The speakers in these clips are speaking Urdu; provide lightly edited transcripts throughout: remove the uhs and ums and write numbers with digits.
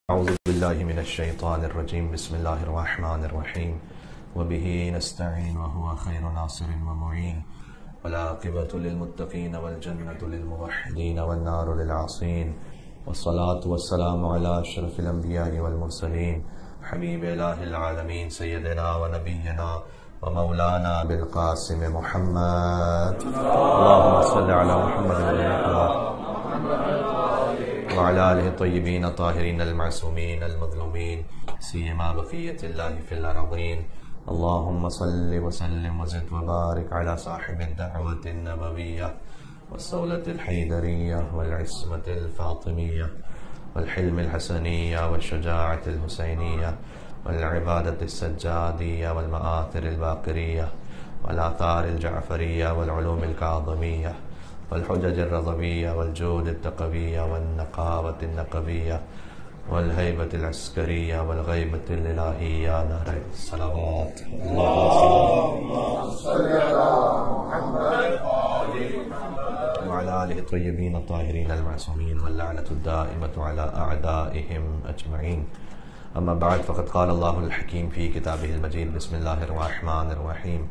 أعوذ بالله من الشيطان الرجيم. بسم الله الرحمن الرحيم. وبه نستعين وهو خير ناصر ومعين، والعاقبة للمتقين والجنة للموحدين والنار للعاصين، والصلاة والسلام على أشرف الأنبياء والمرسلين حبيب إله العالمين سيدنا ونبينا ومولانا بالقاسم محمد. اللهم صل على محمد وعلى آله الطيبين الطاهرين المعصومين المظلومين سيما بقية الله في الأرضين. اللهم صل وسلم وزد وبارك على صاحب الدعوة النبوية والصولة الحيدرية والعصمة الفاطمية والحلم الحسنية والشجاعة الحسينية والعبادة السجادية والمآثر الباقرية والآثار الجعفرية والعلوم الكاظمية والحجج الرضوية والجود التقوية والنقابة النقبية والهيبة العسكرية والغيبة الإلهية نار الصلوات. اللهم صل على محمد وعلى آله الطيبين الطاهرين المعصومين واللعنة الدائمة على أعدائهم أجمعين. أما بعد، فقد قال الله الحكيم في كتابه المجيد: بسم الله الرحمن الرحيم.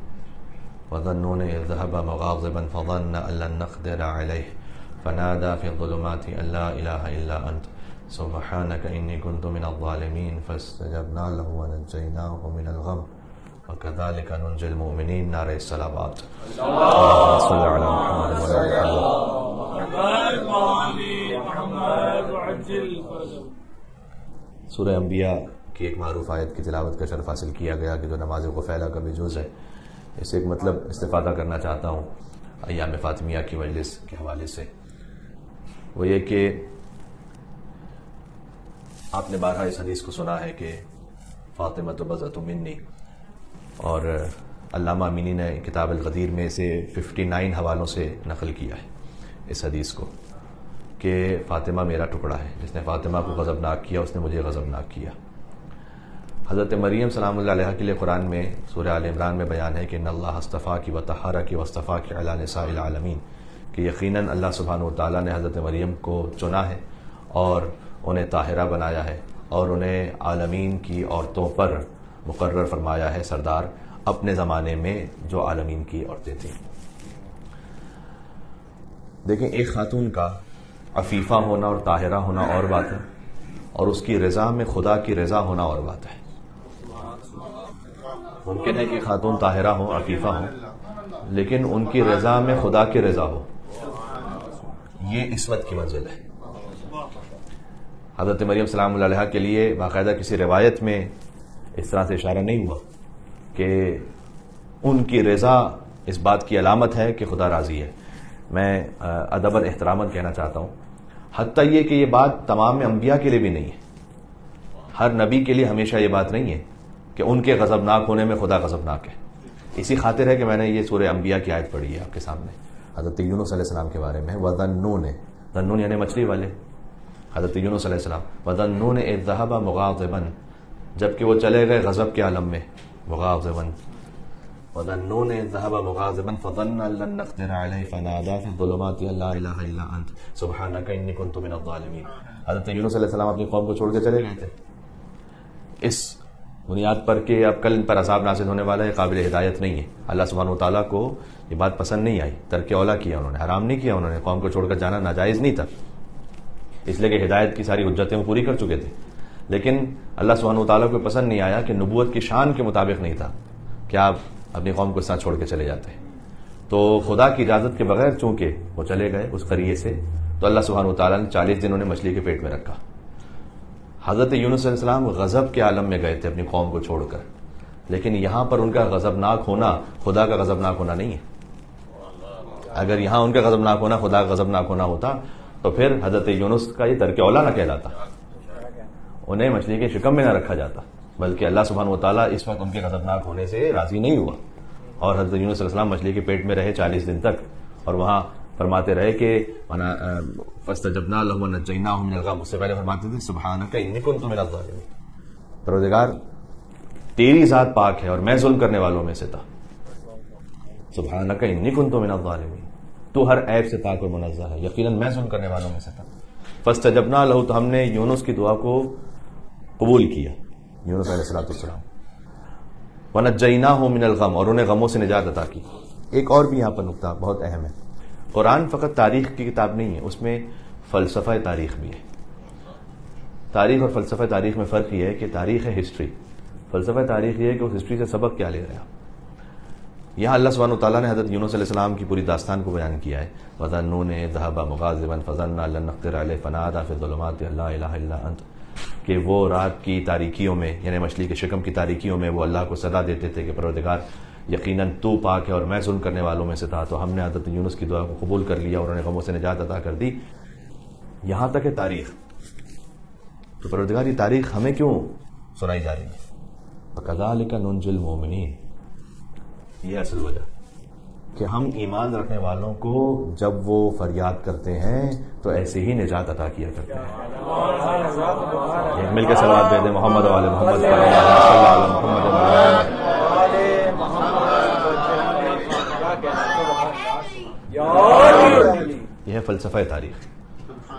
وظنون إذ ذهب مغاضبا فظن أن لن نقدر عليه فنادى في الظلمات أن لا إله إلا أنت سبحانك إني كنت من الظالمين فاستجبنا له ونجيناه من الغم وكذلك ننجي المؤمنين نار الصلوات. اللهم صل على محمد وعلى سورہ انبیاء کی ایک معروف آیت کی تلاوت کا شرف حاصل کیا گیا کہ جو نماز غفیلہ کا بھی جز ہے. اس سے ایک مطلب استفادہ کرنا چاہتا ہوں ایام فاطمیہ کی مجلس کے حوالے سے. وہ یہ کہ آپ نے بارہا اس حدیث کو سنا ہے کہ فاطمہ تو بضعۃ منی، اور علامہ امینی نے کتاب الغدیر میں اسے 59 حوالوں سے نقل کیا ہے اس حدیث کو کہ فاطمہ میرا ٹکڑا ہے. جس نے فاطمہ کو غضبناک کیا اس نے مجھے غضبناک کیا. حضرت مریم سلام اللہ علیہ کے لیے قرآن میں سورہ آل عمران میں بیان ہے کہ ان اللہ اصطفاکی وطہرکی واصطفاکی علی نساء العالمین، کہ یقیناً اللہ سبحانہ و تعالیٰ نے حضرت مریم کو چنا ہے اور انہیں طاہرہ بنایا ہے اور انہیں عالمین کی عورتوں پر مقرر فرمایا ہے سردار، اپنے زمانے میں جو عالمین کی عورتیں تھیں. دیکھیں، ایک خاتون کا عفیفہ ہونا اور طاہرہ ہونا اور بات ہے، اور اس کی رضا میں خدا کی رضا ہونا اور بات ہے. ممکن ہے کہ خاتون طاہرہ ہو، عفیفہ ہو، لیکن ان کی رضا میں خدا کی رضا ہو. یہ عصمت کی منزل ہے. حضرت مریم سلام اللہ علیہ کے لیے باقاعدہ کسی روایت میں اس طرح سے اشارہ نہیں ہوا کہ ان کی رضا اس بات کی علامت ہے کہ خدا راضی ہے. میں ادب احتراماً کہنا چاہتا ہوں، حتیٰ یہ کہ یہ بات تمام انبیاء کے لیے بھی نہیں ہے. ہر نبی کے لیے ہمیشہ یہ بات نہیں ہے کہ ان کے غضبناک ہونے میں خدا غضبناک ہے. اسی خاطر ہے کہ میں نے یہ سورہ انبیاء کی آیت پڑھی ہے آپ کے سامنے حضرت یونس علیہ السلام کے بارے میں. وَظَنُّونَ، ظنون یعنی مچھلی والے، حضرت یونس علیہ السلام. وَظَنُّونَ إِذْ ذَهَبَ مُغَاضِبًا، جبکہ وہ چلے گئے غضب کے عالم میں. مغاضبًا وَظَنُّونَ إِذْ ذَهَبَ مُغَاضِبًا فَظَنَّ أَن لَّن نَّقْدِرَ عَلَيْهِ فَنَادَىٰ فِي الظُّلُمَاتِ أَن لَّا إِلَٰهَ إِلَّا أَنتَ سُبْحَانَكَ إِنِّي كُنتُ مِنَ الظَّالِمِينَ. حضرت یونس علیہ السلام اپنی قوم کو چھوڑ کے چلے گئے تھے اس بنیاد پر کہ اب کل ان پر عذاب نازل ہونے والا ہے، قابل ہدایت نہیں ہے. اللہ سبحانہ و تعالیٰ کو یہ بات پسند نہیں آئی، ترک اولا کیا انہوں نے، حرام نہیں کیا انہوں نے، قوم کو چھوڑ کر جانا ناجائز نہیں تھا، اس لیے کہ ہدایت کی ساری حجتیں وہ پوری کر چکے تھے. لیکن اللہ سبحانہ و تعالیٰ کو پسند نہیں آیا کہ نبوت کی شان کے مطابق نہیں تھا کہ آپ اپنی قوم کو ساتھ چھوڑ کے چلے جاتے ہیں. تو خدا کی اجازت کے بغیر چونکہ وہ چلے گئے اس قریے سے، تو اللہ سبحانہ و تعالیٰ نے 40 دن انہیں مچھلی کے پیٹ میں رکھا. حضرت یونس علیہ السلام غضب کے عالم میں گئے تھے اپنی قوم کو چھوڑ کر، لیکن یہاں پر ان کا غضبناک ہونا خدا کا غضبناک ہونا نہیں ہے. اگر یہاں ان کا غضبناک ہونا خدا کا غضبناک ہونا ہوتا تو پھر حضرت یونس کا یہ ترک اولا نہ کہلاتا، انہیں مچھلی کے شکم میں نہ رکھا جاتا، بلکہ اللہ سبحانہ و تعالیٰ اس وقت ان کے غضبناک ہونے سے راضی نہیں ہوا. اور حضرت یونس علیہ السلام مچھلی کے پیٹ میں رہے 40 دن تک، اور وہاں فرماتے رہے کہ فاستجبنا له ونجيناه من الغم. اس سے پہلے فرماتے تھے سبحانك انی كنت من الظالمین، پروردگار تیری ذات پاک ہے اور میں ظلم کرنے والوں میں سے تھا. سبحانك انی كنت من الظالمین، تو ہر عیب سے پاک و منزہ ہے، یقیناً میں ظلم کرنے والوں میں سے تھا. فاستجبنا له، تو ہم نے یونس کی دعا کو قبول کیا یونس علیہ السلام. وَنَجَّيْنَاهُ مِنَ الْغَمِّ، اور انہیں غموں سے نجات عطا کی. ایک اور بھی یہاں پر نقطہ بہت اہم ہے، قرآن فقط تاریخ کی کتاب نہیں ہے، اس میں فلسفہ تاریخ بھی ہے. تاریخ اور فلسفہ تاریخ میں فرق یہ ہے کہ تاریخ ہے ہسٹری، فلسفہ تاریخ یہ ہے کہ اس ہسٹری سے سبق کیا لے رہے ہیں. یہاں اللہ سبحانہ وتعالیٰ نے حضرت یونس علیہ السلام کی پوری داستان کو بیان کیا ہے. وَظَنُّونِ ذَهَبَ مُغَاضِبًا فَظَنَّ أَن لَّن نَّقْدِرَ عَلَيْهِ فَنَادَىٰ فِي الظُّلُمَاتِ أَن لَّا إِلَٰهَ إِلَّا أَنتَ، کہ وہ رات کی تاریکیوں میں، یعنی مچھلی کے شکم کی تاریکیوں میں وہ اللہ کو صدا دیتے تھے کہ پروردگار یقیناً تو پاک ہے اور میں ظلم کرنے والوں میں سے تھا. تو ہم نے حضرت یونس کی دعا کو قبول کر لیا اور انہیں غموں سے نجات عطا کر دی. یہاں تک ہے تاریخ. تو پروردگار یہ تاریخ ہمیں کیوں سنائی جا رہی ہے؟ وَكَذَٰلِكَ نُنْجِي الْمُؤْمِنِينَ، یہ اصل وجہ کہ ہم ایمان رکھنے والوں کو جب وہ فریاد کرتے ہیں تو ایسے ہی نجات عطا کیا کرتے ہیں. ایک مل کے صلوات دے دیں محمد و آل محمد صلی اللہ علیہ محمد. یہ ہے فلسفہ تاریخ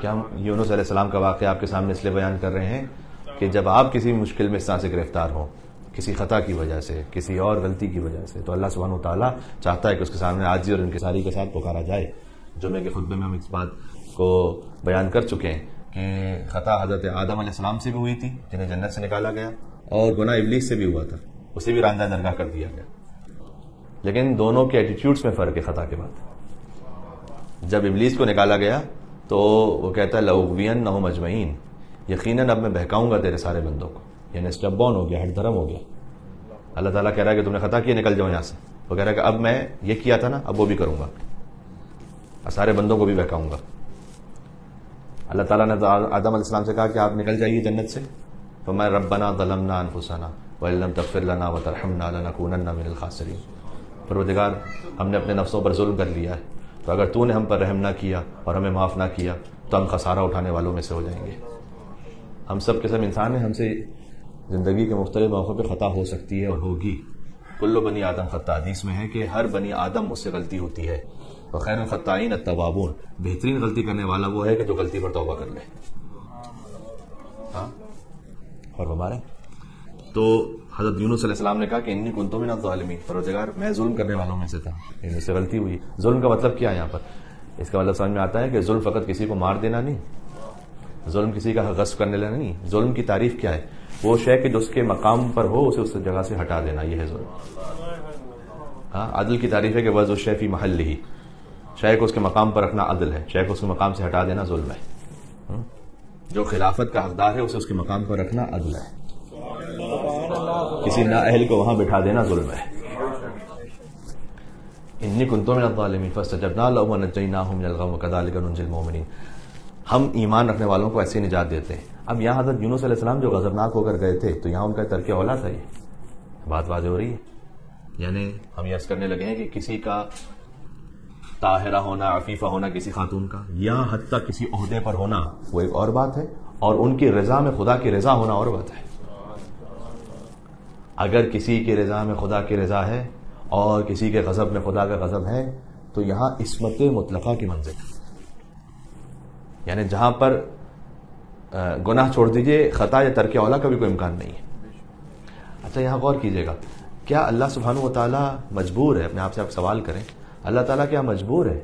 کہ ہم یونس علیہ السلام کا واقعہ آپ کے سامنے اس لیے بیان کر رہے ہیں کہ جب آپ کسی مشکل میں اس طرح سے گرفتار ہوں، کسی خطا کی وجہ سے، کسی اور غلطی کی وجہ سے، تو اللہ سبحانہ و تعالیٰ چاہتا ہے کہ اس کے سامنے عاجزی اور انکساری کے ساتھ پکارا جائے. جمعے کے خطبے میں ہم اس بات کو بیان کر چکے ہیں کہ خطا حضرت آدم علیہ السلام سے بھی ہوئی تھی جنہیں جنت سے نکالا گیا، اور گناہ ابلیس سے بھی ہوا تھا، اسے بھی راندہ درگاہ کر دیا گیا. لیکن دونوں کے ایٹیٹیوڈز میں فرق ہے. خطا کے بعد جب ابلیس کو نکالا گیا تو وہ کہتا ہے لَأُغْوِيَنَّهُمْ أَجْمَعِينَ، یقیناً اب میں بہکاؤں گا تیرے سارے بندوں کو. یعنی اسٹیپ باؤن ہو گیا، ہٹ دھرم ہو گیا. اللہ تعالیٰ کہہ رہا ہے کہ تم نے خطا کیا، نکل جاؤ یہاں سے. وہ کہہ رہا ہے کہ اب میں یہ کیا تھا نا، اب وہ بھی کروں گا، سارے بندوں کو بھی بہکاؤں گا. اللہ تعالیٰ نے آدم علیہ السلام سے کہا کہ آپ نکل جائیے جنت سے. فَمَا رَبَّنَا ظَلَمْنَا أَنفُسَنَا وَإِن لَّمْ تَغْفِرْ لَنَا وَتَرْحَمْنَا لَنَكُونَنَّ مِنَ الْخَاسِرِينَ. پروردگار ہم نے اپنے نفسوں پر ظلم کر لیا ہے، تو اگر تو نے ہم پر رحم نہ کیا اور ہمیں معاف نہ کیا تو ہم خسارہ اٹھانے والوں میں سے ہو جائیں گے. ہم سب کے سب انسان ہیں، ہم سے زندگی کے مختلف موقعوں پہ خطا ہو سکتی ہے اور ہوگی. کل بنی آدم خطا، حدیث میں ہے کہ ہر بنی آدم اس سے غلطی ہوتی ہے. وخیر الخطائین التوابون، بہترین غلطی کرنے والا وہ ہے کہ جو غلطی پر توبہ کر لے. اور ہمارے تو حضرت یونس علیہ السلام نے کہا کہ انی کنت من الظالمین، پروردگار میں ظلم کرنے والوں میں سے تھا، ان سے غلطی ہوئی. ظلم کا مطلب کیا ہے یہاں پر؟ اس کا مطلب سمجھ میں آتا ہے کہ ظلم فقط کسی کو مار دینا نہیں، ظلم کسی کا غصب کرنے لینا نہیں. ظلم کی تعریف کیا ہے؟ وہ شے کہ جو اس کے مقام پر ہو اسے اس جگہ سے ہٹا دینا، یہ ہے ظلم. عدل کی تعریف ہے کہ وضع الشیء فی محلہ، شے کو اس کے مقام پر رکھنا عدل ہے، شے کو اس کے مقام سے ہٹا دینا ظلم ہے. جو خلافت کا حقدار ہے اسے اس کے مقام پر رکھنا عدل ہے، کسی نااہل کو وہاں بٹھا دینا ظلم ہے. انی کنت من الظالمین فاستجبنا لہ ونجیناہ من الغم وکذلک ننجی المؤمنین. ہم ایمان رکھنے والوں کو ایسے نجات دیتے ہیں. اب یہاں حضرت یونس علیہ السلام جو غضبناک ہو کر گئے تھے تو یہاں ان کا ترک اولا تھا. یہ بات واضح ہو رہی ہے. یعنی ہم یہ عرض کرنے لگے ہیں کہ کسی کا طاہرہ ہونا، عفیفہ ہونا کسی خاتون کا، یا حتیٰ کسی عہدے پر ہونا وہ ایک اور بات ہے، اور ان کی رضا میں خدا کی رضا ہونا اور بات ہے. اگر کسی کی رضا میں خدا کی رضا ہے اور کسی کے غضب میں خدا کا غضب ہے تو یہاں عصمت مطلقہ کی منزل ہے. یعنی جہاں پر گناہ چھوڑ دیجئے، خطا یا ترک اولا کا بھی کوئی امکان نہیں ہے. اچھا یہاں غور کیجئے گا، کیا اللہ سبحانہ و تعالیٰ مجبور ہے؟ اپنے آپ سے آپ سوال کریں، اللہ تعالیٰ کیا مجبور ہے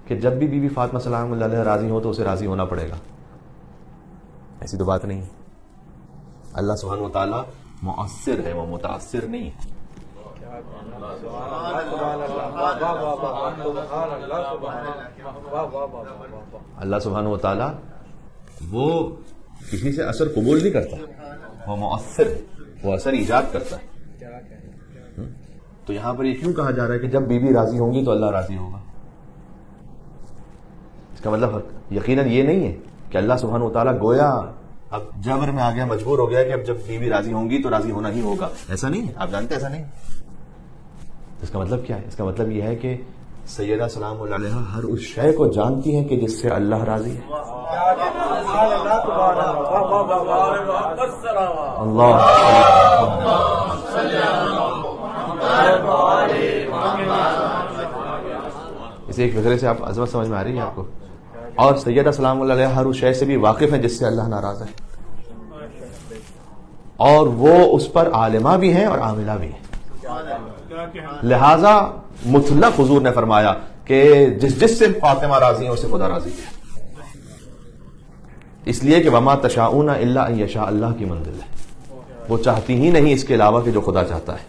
کہ جب بھی بی بی فاطمہ سلام اللہ علیہ راضی ہو تو اسے راضی ہونا پڑے گا؟ ایسی تو بات نہیں ہے. اللہ سبحانہ و تعالیٰ مؤثر ہے، وہ متاثر نہیں ہے. اللہ سبحانہ و تعالیٰ وہ کسی سے اثر قبول نہیں کرتا، وہ مؤثر ہے، وہ اثر ایجاد کرتا ہے. تو یہاں پر یہ کیوں کہا جا رہا ہے کہ جب بیوی راضی ہوں گی تو اللہ راضی ہوگا؟ اس کا مطلب یقیناً یہ نہیں ہے کہ اللہ سبحانہ و تعالیٰ گویا اب جبر میں آ گیا، مجبور ہو گیا کہ اب جب بیوی راضی ہوں گی تو راضی ہونا ہی ہوگا. ایسا نہیں ہے، آپ جانتے ایسا نہیں. اس کا مطلب کیا ہے؟ اس کا مطلب یہ ہے کہ سیدہ سلام اللہ علیہ ہر اس شے کو جانتی ہیں کہ جس سے اللہ راضی ہے. اللہ اس ایک فکرے سے آپ عظمت سمجھ میں آ رہی ہے آپ کو. اور سیدہ سلام اللہ علیہ ہر اس شے سے بھی واقف ہیں جس سے اللہ ناراض ہے. اور وہ اس پر عالمہ بھی ہیں اور عاملہ بھی ہیں. لہذا مطلق حضور نے فرمایا کہ جس سے فاطمہ راضی ہیں اسے خدا راضی ہے. اس لیے کہ وما تشاؤون الا ان یشاء اللہ کی منزل ہے. وہ چاہتی ہی نہیں اس کے علاوہ کہ جو خدا چاہتا ہے.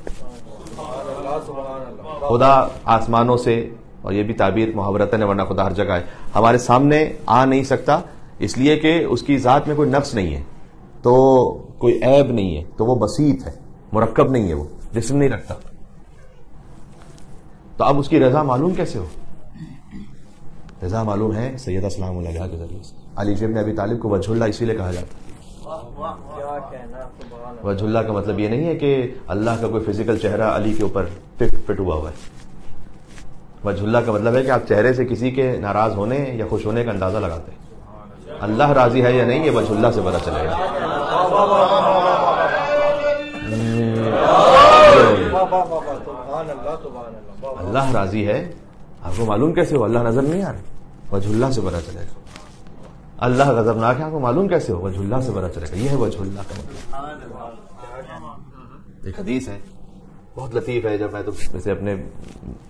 خدا آسمانوں سے، اور یہ بھی تعبیر محاورتن ہے ورنہ خدا ہر جگہ ہے، ہمارے سامنے آ نہیں سکتا اس لیے کہ اس کی ذات میں کوئی نقص نہیں ہے، تو کوئی عیب نہیں ہے، تو وہ بسیط ہے، مرکب نہیں ہے، وہ جسم نہیں رکھتا. تو اب اس کی رضا معلوم کیسے ہو؟ رضا معلوم ہے سیدہ سلام علیہا کے ذریعے سے. علی ابن ابی طالب کو وجہ اللہ اسی لیے کہا جاتا ہے. وجہ اللہ کا مطلب یہ نہیں ہے کہ اللہ کا کوئی فزیکل چہرہ علی کے اوپر فٹ ہوا ہوا ہے. وجہ اللہ کا مطلب ہے کہ آپ چہرے سے کسی کے ناراض ہونے یا خوش ہونے کا اندازہ لگاتے ہیں. اللہ راضی ہے یا نہیں یہ وجہ اللہ سے پتہ چلے گا. اللہ راضی ہے آپ کو معلوم کیسے ہو؟ اللہ نظر نہیں آ رہا، وجہ اللہ سے پتہ چلے گا. اللہ غضبناک ہے آپ کو معلوم کیسے ہو؟ وجہ اللہ سے پتہ چلے گا. یہ ہے وجہ اللہ کا مطلب. ایک حدیث ہے بہت لطیف ہے، جب میں تو ویسے اپنے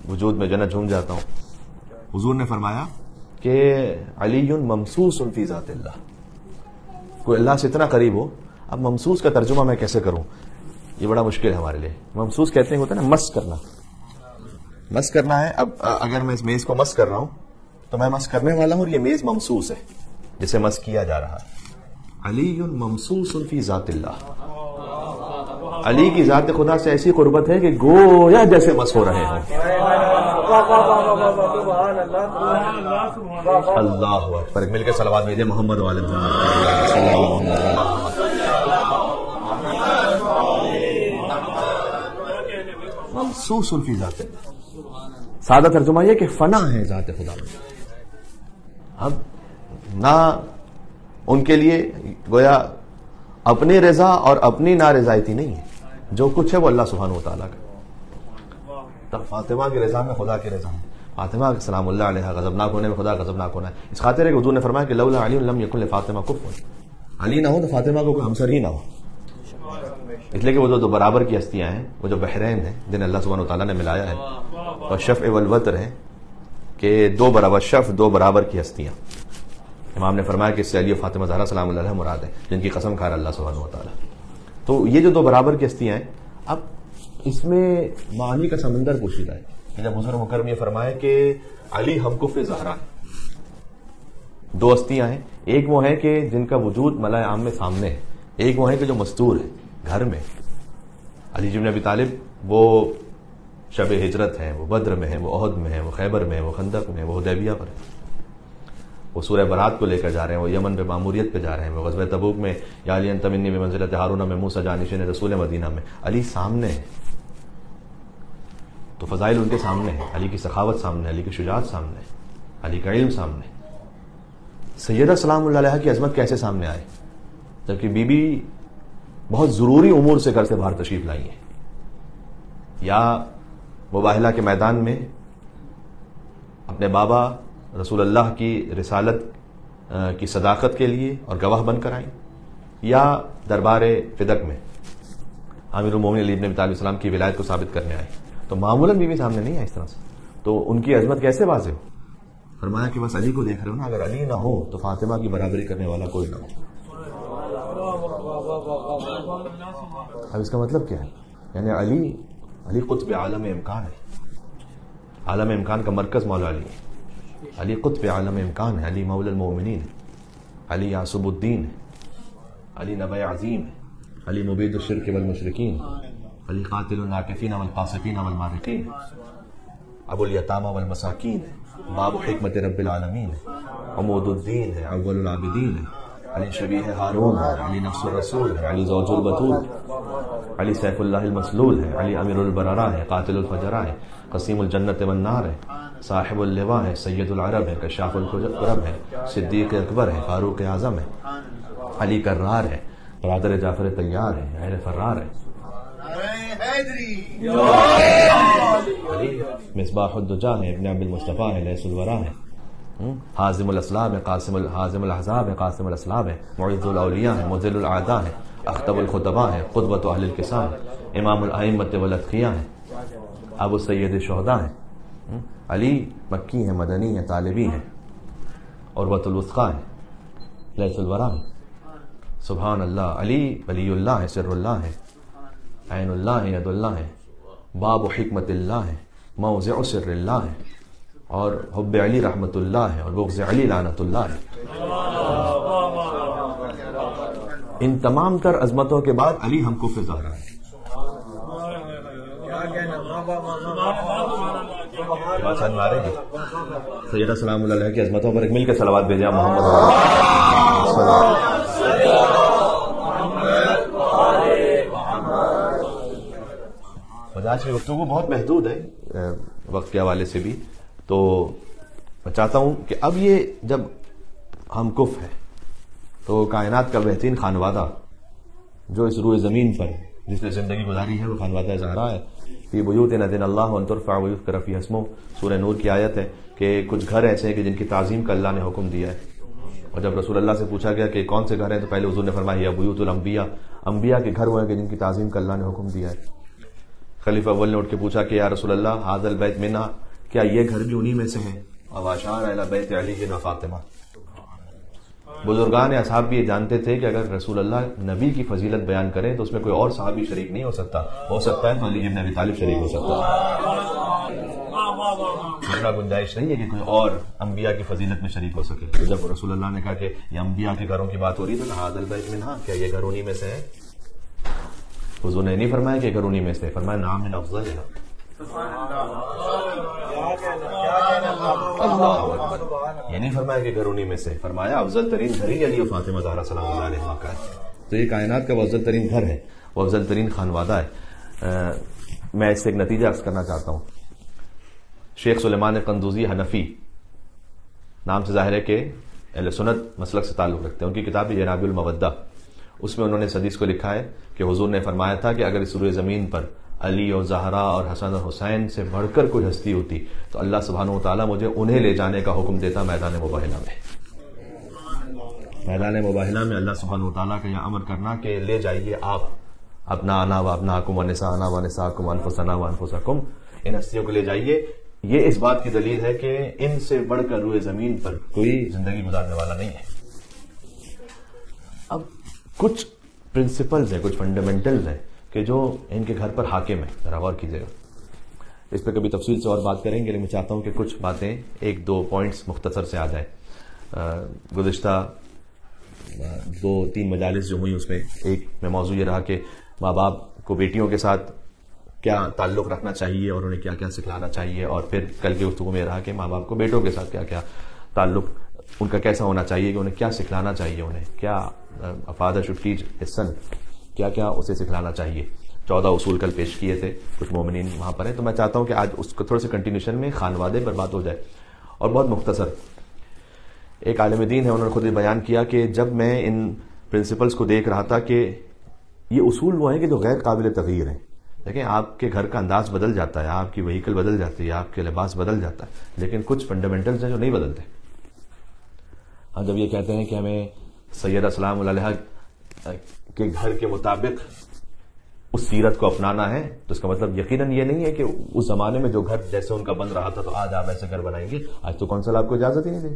وجود میں جنت جھوم جاتا ہوں. حضور نے فرمایا کہ علی ممسوس فی ذات اللہ. کوئی اللہ سے اتنا قریب ہو. اب ممسوس کا ترجمہ میں کیسے کروں؟ یہ بڑا مشکل ہے ہمارے لیے. ممسوس کہتے ہیں ہوتا ہے نا مس کرنا. مس کرنا ہے. اب اگر میں اس میز کو مس کر رہا ہوں تو میں مس کرنے والا ہوں اور یہ میز ممسوس ہے جسے مس کیا جا رہا ہے. علی ممسوس فی ذات اللہ. علی کی ذات خدا سے ایسی قربت ہے کہ گویا جیسے مس ہو رہے ہوں. اللہ اکبر. مل کے صلوات بھیجیں محمد والے ممسوس فی ذات اللہ. سادہ ترجمہ یہ کہ فنا ہے ذات خدا میں. اب نہ ان کے لیے گویا اپنی رضا اور اپنی نارضایتی نہیں ہے، جو کچھ ہے وہ اللہ سبحانہ و تعالیٰ کا. تب فاطمہ کی رضا میں خدا کی رضا ہے. فاطمہ سلام اللہ علیہ غضبناک ہونے میں خدا غضبناک ہونا ہے. اس خاطر ہے کہ حضور نے فرمایا کہ لولا علی لم یکن لفاطمہ کفوا. علی نہ ہو تو فاطمہ کو کوئی ہمسر ہی نہ ہو. اس لیے کہ وہ جو دو برابر کی ہستیاں ہیں، وہ جو بحرین ہیں جنہیں اللہ سبحانہ و تعالیٰ نے ملایا ہے، اور شفع والوتر ہے کہ دو برابر شف، دو برابر کی ہستیاں. امام نے فرمایا کہ اس سے علی و فاطمہ زہرا سلام اللہ علیہ مراد ہے، جن کی قسم کھا رہا اللہ سبحانہ و تعالیٰ. تو یہ جو دو برابر کی ہستیاں ہیں، اب اس میں معانی کا سمندر پوشیدہ ہے. جب حضور مکرم یہ فرمایا کہ علی ہم کف زہرا، دو ہستیاں ہیں. ایک وہ ہیں کہ جن کا وجود ملائے عام میں سامنے ہے، ایک وہ ہیں کہ جو مستور ہے گھر میں. علی بن ابی طالب وہ شب ہجرت ہیں، وہ بدر میں ہیں، وہ احد میں ہیں، وہ خیبر میں ہیں، وہ خندق میں ہیں، وہ حدیبیہ پر ہیں. وہ سورہ برات کو لے کر جا رہے ہیں، وہ یمن پہ ماموریت پہ جا رہے ہیں، وہ غزوہ تبوک میں یا علی انت منی بمنزلۃ ہارون میں موسیٰ جانشین رسول مدینہ میں. علی سامنے ہے تو فضائل ان کے سامنے ہیں. علی کی سخاوت سامنے، علی کی شجاعت سامنے، علی کا علم سامنے. سیدہ سلام اللہ علیہ کی عظمت کیسے سامنے آئے جبکہ بی بی بہت ضروری امور سے گھر سے باہر تشریف لائی ہیں. یا مباہلہ کے میدان میں اپنے بابا رسول اللہ کی رسالت کی صداقت کے لیے اور گواہ بن کر آئیں، یا دربار فدق میں امیر المومنین علی بن ابی طالب السلام کی ولایت کو ثابت کرنے آئے. تو معمولاً بیوی سامنے نہیں ہے اس طرح سے. تو ان کی عظمت کیسے واضح ہو؟ فرمایا کہ بس علی کو دیکھ رہے ہو نا، اگر علی نہ ہو تو فاطمہ کی برابری کرنے والا کوئی نہ ہو. اب اس کا مطلب کیا ہے؟ یعنی علی قطب عالم امکان ہے. عالم امکان کا مرکز مولا علی ہے. علی قطب عالم امکان ہے. علی مولا المؤمنین ہے. علی یعصب الدین ہے. علی نبی عظیم ہے. علی مبید الشرک والمشرکین ہے. علی قاتل الناکفین والقاسفین والمارقین ہے. ابو الیتامى والمساکین ہے. باب حکمت رب العالمین ہے. عمود الدین ہے. اول العابدین ہے. علی شبیہ ہارون ہے. علی نفس الرسول ہے. علی زوج البتول ہے. علی سیف اللہ المسلول ہے. علی امیر البررا ہے. قاتل الفجرا ہے. قسیم الجنت والنار ہے. صاحب اللواء ہے. سید العرب ہے. کشاف الکرب ہے. صدیق اکبر ہے. فاروق اعظم ہے. علی کرار ہے. برادر جعفر طیار ہے. اہل فرار ہے. علی مصباح الدجا ہے. ابن عبد المصطفیٰ ہے. لیث الورا ہے. حازم الاسلاب ہے. حازم الاحزاب ہے. قاسم الاسلاب ہے. معز الاولیاء ہے. مذل الاعداء ہے. اخطب الخطباء ہیں، قدوۃ اہل الکساء ہیں، امام الائمۃ والاتقیاء ہیں، ابو سید شہداء ہیں، علی مکی ہیں، مدنی ہیں، طالبی ہیں، عروۃ الوثقیٰ ہیں، لیث الورا ہیں، سبحان اللہ، علی ولی اللہ ہے، سر اللہ ہے، عین اللہ ہے، ید اللہ ہے، باب حکمت اللہ ہے، موضع سر اللہ ہے، اور حب علی رحمت اللہ ہے، اور بغض علی لعنت اللہ ہے۔ ان تمام تر عظمتوں کے بعد علی ہم کو زہرا ہے۔ سیدہ سلام اللہ علیہ کی عظمتوں پر ایک مل کے صلوات بھیجیں محمد آج کی گفتگو بہت محدود ہے وقت کے حوالے سے بھی، تو میں چاہتا ہوں کہ اب یہ جب ہم کف ہے تو کائنات کا بہترین خانوادہ جو اس روئے زمین پر جس نے زندگی گزاری ہے وہ خانوادہ زہرا ہے۔ فی بیوت اذن اللہ ان ترفع ویذکر فیہا اسمہ، سورہ نور کی آیت ہے کہ کچھ گھر ایسے ہیں کہ جن کی تعظیم کا اللہ نے حکم دیا ہے، اور جب رسول اللہ سے پوچھا گیا کہ کون سے گھر ہیں تو پہلے حضور نے فرمایا یا بیوت الانبیاء، انبیاء کے گھر وہ ہیں کہ جن کی تعظیم کا اللہ نے حکم دیا ہے۔ خلیفہ اول نے اٹھ کے پوچھا کہ یا رسول اللہ ھذا البیت منا، کیا یہ گھر بھی انہی میں سے ہیں؟ واشار الی بیت علی و فاطمہ۔ بزرگان اصحاب بھی یہ جانتے تھے کہ اگر رسول اللہ نبی کی فضیلت بیان کریں تو اس میں کوئی اور صحابی شریک نہیں ہو سکتا ہے تو علی بن ابی طالب شریک ہو سکتا ہے، ورنہ گنجائش نہیں ہے کہ کوئی اور انبیاء کی فضیلت میں شریک ہو سکے۔ تو جب رسول اللہ نے کہا کہ یہ انبیاء کے گھروں کی بات ہو رہی ہے تو ھذا البیت منہا، کیا یہ گھر انہی میں سے ہے؟ حضور نے نہیں فرمایا کہ گھر انہی میں سے، فرمایا نام من افضلھا۔ یہ نہیں فرمایا کہ گھر انہی میں سے، فرمایا افضل ترین گھر ہی علی و فاطمہ زہرا سلام اللہ علیہ کا ہے۔ تو یہ کائنات کا وہ افضل ترین گھر ہے، وہ افضل ترین خانوادہ ہے۔ میں اس سے ایک نتیجہ عرض کرنا چاہتا ہوں۔ شیخ سلیمان قندوزی حنفی نام سے ظاہر ہے کہ اہل سنت مسلک سے تعلق رکھتے ہیں، ان کی کتاب ہے جناب المودہ، اس میں انہوں نے اس حدیث کو لکھا ہے کہ حضور نے فرمایا تھا کہ اگر اس روئے زمین پر علی اور زہرا اور حسن اور حسین سے بڑھ کر کوئی ہستی ہوتی تو اللہ سبحانہ و تعالیٰ مجھے انہیں لے جانے کا حکم دیتا میدان مباہلہ میں۔ میدان مباہلہ میں اللہ سبحانہ و تعالیٰ کا یہ امر کرنا کہ لے جائیے آپ اپنا انا و ابناکم و نساءنا و نساءکم و انفسنا و انفسکم، ان ہستیوں کو لے جائیے۔ یہ اس بات کی دلیل ہے کہ ان سے بڑھ کر روئے زمین پر کوئی زندگی گزارنے والا نہیں ہے۔ اب کچھ پرنسپلز ہیں، کچھ فنڈامنٹلز ہیں کہ جو ان کے گھر پر حاکم ہیں، ذرا غور کیجیے گا۔ اس پہ کبھی تفصیل سے اور بات کریں گے، لیکن میں چاہتا ہوں کہ کچھ باتیں ایک دو پوائنٹس مختصر سے آ جائیں۔ گزشتہ 2-3 مجالس جو ہوئی اس میں ایک میں موضوع یہ رہا کہ ماں باپ کو بیٹیوں کے ساتھ کیا تعلق رکھنا چاہیے اور انہیں کیا کیا سکھلانا چاہیے، اور پھر کل کی گفتگو میں رہا کہ ماں باپ کو بیٹوں کے ساتھ کیا کیا تعلق ان کا کیسا ہونا چاہیے، کہ انہیں کیا سکھلانا چاہیے، انہیں کیا father should teach his son, کیا کیا اسے سکھلانا چاہیے۔ 14 اصول کل پیش کیے تھے، کچھ مومنین وہاں پر ہیں، تو میں چاہتا ہوں کہ آج اس کو تھوڑے سے کنٹینیوشن میں خانوادے پر بات ہو جائے، اور بہت مختصر۔ ایک عالم دین ہے، انہوں نے خود ہی بیان کیا کہ جب میں ان پرنسپلز کو دیکھ رہا تھا کہ یہ اصول وہ ہیں کہ جو غیر قابل تغیر ہیں۔ دیکھیں آپ کے گھر کا انداز بدل جاتا ہے، آپ کی وہیکل بدل جاتی ہے، آپ کے لباس بدل جاتا ہے، لیکن کچھ فنڈامنٹلز ہیں جو نہیں بدلتے۔ ہاں جب یہ کہتے ہیں کہ ہمیں سیدہ سلام علیہا کے گھر کے مطابق اس سیرت کو اپنانا ہے، تو اس کا مطلب یقیناً یہ نہیں ہے کہ اس زمانے میں جو گھر جیسے ان کا بن رہا تھا تو آج آپ ایسے گھر بنائیں گے۔ آج تو کونسل آپ کو اجازت ہی نہیں دے،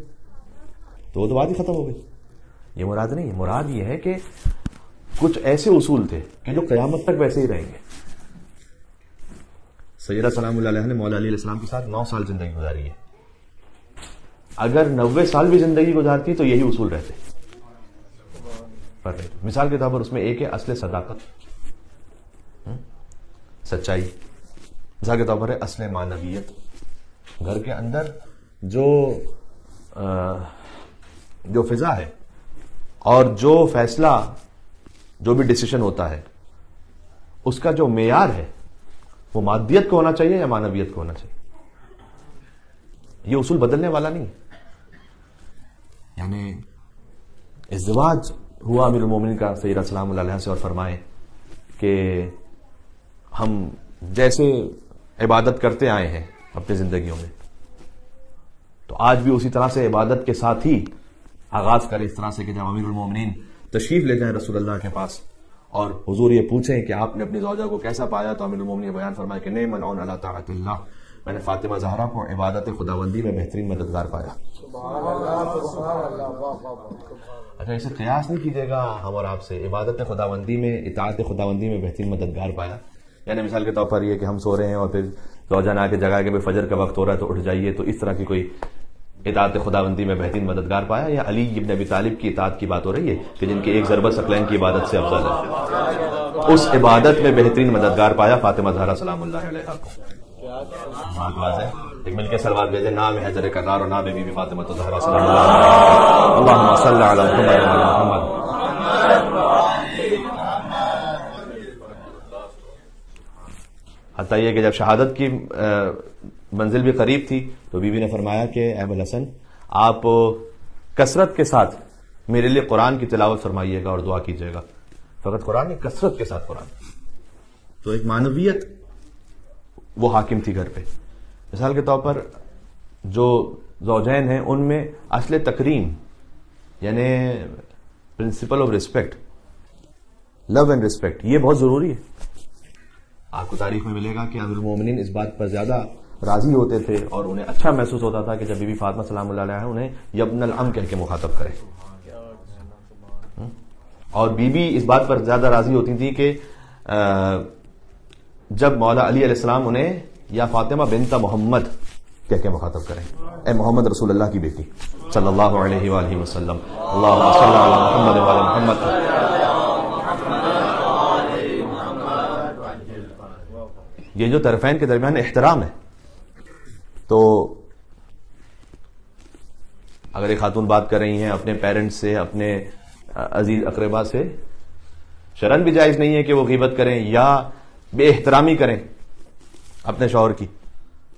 تو وہ تو بات ہی ختم ہو گئی۔ یہ مراد نہیں ہے، مراد یہ ہے کہ کچھ ایسے اصول تھے کہ جو قیامت تک ویسے ہی رہیں گے۔ سیدہ سلام اللہ علیہ نے مولا علی علیہ السلام کے ساتھ 9 سال زندگی گزاری ہے، اگر 90 سال بھی زندگی گزارتی تو یہی اصول رہتے۔ مثال کے طور پر اس میں ایک ہے اصل صداقت، سچائی۔ مثال کے طور پر ہے اصل معنویت، گھر کے اندر جو فضا ہے اور جو فیصلہ جو بھی ڈیسیشن ہوتا ہے اس کا جو معیار ہے وہ مادیت کو ہونا چاہیے یا معنویت کو ہونا چاہیے۔ یہ اصول بدلنے والا نہیں ہے۔ یعنی ازدواج ہوا امیر المومنین کا سیدہ سلام اللہ علیہ سے، اور فرمائے کہ ہم جیسے عبادت کرتے آئے ہیں اپنی زندگیوں میں تو آج بھی اسی طرح سے عبادت کے ساتھ ہی آغاز کرے، اس طرح سے کہ جب امیر المومنین تشریف لے جائیں رسول اللہ کے پاس اور حضور یہ پوچھیں کہ آپ نے اپنی زوجہ کو کیسا پایا، تو امیر المومنین نے بیان فرمایا کہ نعم العون علی طاعت اللہ، میں نے فاطمہ زہرا کو عبادت خداوندی میں بہترین مددگار پایا. اچھا اسے قیاس نہیں کیجیے گا ہم اور آپ سے، عبادت خداوندی میں، اطاعت خداوندی میں بہترین مددگار پایا. یعنی مثال کے طور پر یہ کہ ہم سو رہے ہیں اور پھر زوجہ نے آ کے جگہ کہ فجر کا وقت ہو رہا ہے تو اٹھ جائیے، تو اس طرح کی کوئی اطاعت خداوندی میں بہترین مددگار پایا، یا علی ابن ابی طالب کی اطاعت کی بات ہو رہی ہے کہ جن کی ایک ضربت ثقلین کی عبادت سے افضل ہے، اس عبادت میں بہترین مددگار پایا فاطمہ زہرا سلام اللہ علیہا کو. بات واضح. ایک مل کے سلوات بھیجے، نام ہے حجر کرار اور نام بی بی فاطمہ زہرا سلام اللہ علیہا. اللہم صلی علی محمد وعلی محمد. حتیٰ یہ کہ جب شہادت کی منزل بھی قریب تھی تو بی بی نے فرمایا کہ اے ابو الحسن آپ کثرت کے ساتھ میرے لیے قرآن کی تلاوت فرمائیے گا اور دعا کیجیے گا. فقط قرآن نہیں، کثرت کے ساتھ قرآن. تو ایک معنویت وہ حاکم تھی گھر پہ. مثال کے طور پر جو زوجین ہیں ان میں اصل تکریم یعنی principle of respect, love and respect, یہ بہت ضروری ہے. آپ کو تاریخ میں ملے گا کہ امیر المومنین اس بات پر زیادہ راضی ہوتے تھے اور انہیں اچھا محسوس ہوتا تھا کہ جب بی بی فاطمہ سلام اللہ علیہا انہیں یبن العم کہہ کے مخاطب کرے. اور بی بی اس بات پر زیادہ راضی ہوتی تھی کہ جب مولا علی علیہ السلام انہیں یا فاطمہ بنت محمد کہہ کے مخاطب کریں، اے محمد رسول اللہ کی بیٹی صلی اللہ علیہ وآلہ وسلم. اللہم صلی علی محمد وعلی محمد. یہ جو طرفین کے درمیان احترام ہے، تو اگر ایک خاتون بات کر رہی ہیں اپنے پیرنٹس سے، اپنے عزیز اقربا سے، شرعاً بھی جائز نہیں ہے کہ وہ غیبت کریں یا بے احترامی کریں اپنے شوہر کی